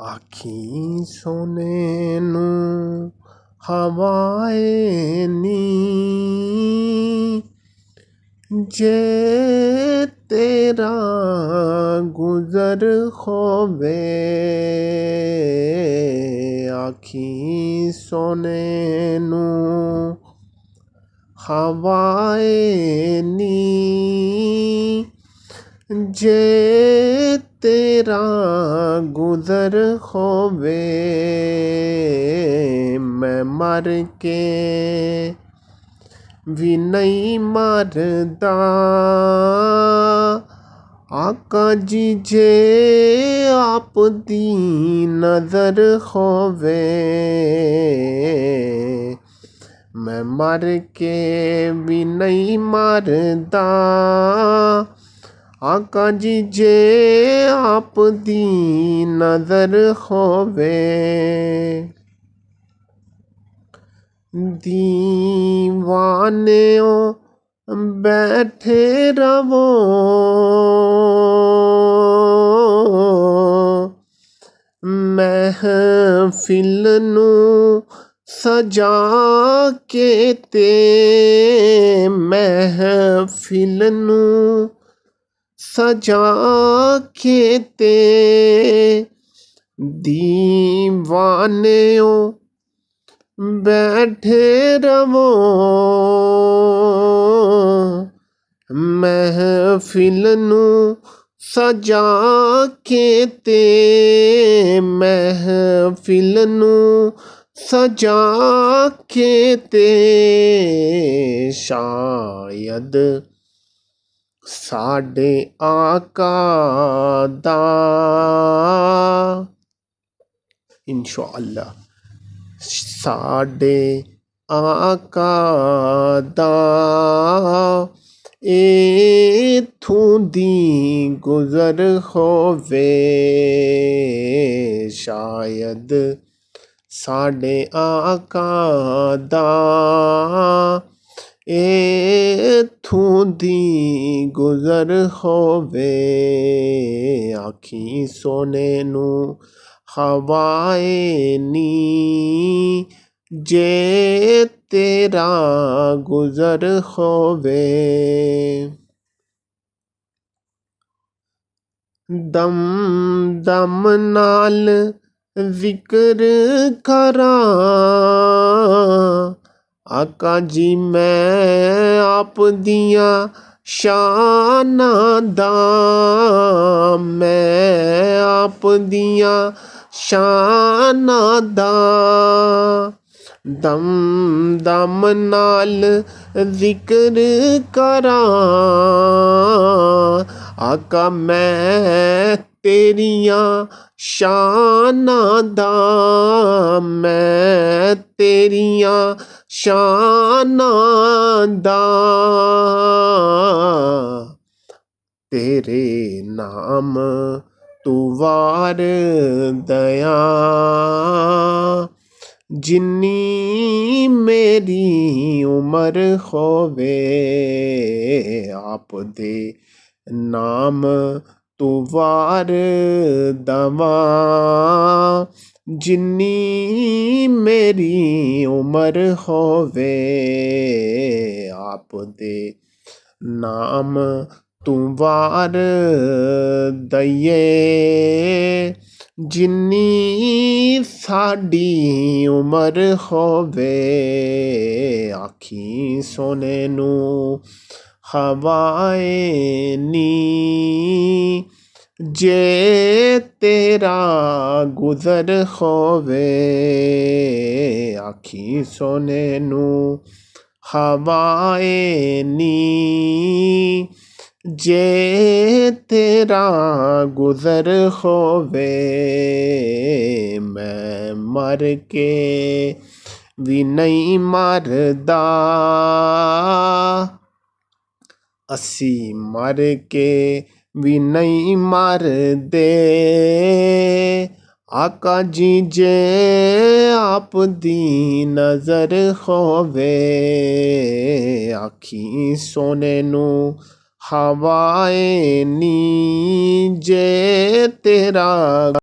आखी सोने नू हवाए नी जे तेरा गुजर होवे आखी सोने नू हवाए नी जे तेरा गुजर होवे मैं मर के भी नहीं मरदा आका जी जे आप दी नज़र होवे मैं मर के भी नहीं मरदा आका जी जे आप दी नज़र होवे दीवानेओ बैठे रवो महफिल नू सजा के ते महफिल नू सजा के ते दीवानेओ बैठे रवो महफिल नू सजा के ते महफिल नू सजा के ते शायद साडे आका दा इंशाअल्लाह साडे आका दा इत्थों दी गुजर होवे शायद साडे आका दा इत्थों दी गुजर होवे आखी सोने नू हवाए नी जे तेरा गुजर होवे दम दम नाल जिक्र करा आका जी मैं आप दियां शाना दा मैं आप दियां शाना दा दम दम नाल जिक्र करा आका मैं तेरियां शाना दा मैं तेरियां शाना दा तेरे नाम तू वार दया जिन्नी मेरी उम्र होवे आप दे नाम तू वार दवा जिन्नी मेरी उम्र होवे आप दे नाम तू वार दइए जिन्नी साडी उम्र होवे आखी सोने नू हवाए नी जे तेरा गुजर होवे आखी सोने नू हवाए नी जे तेरा गुजर होवे मैं मर के भी नहीं मरदा असी मर के भी नहीं मरदे आका जी जे आप दी नज़र होवे आखी सोने नू हवाए नी जे तेरा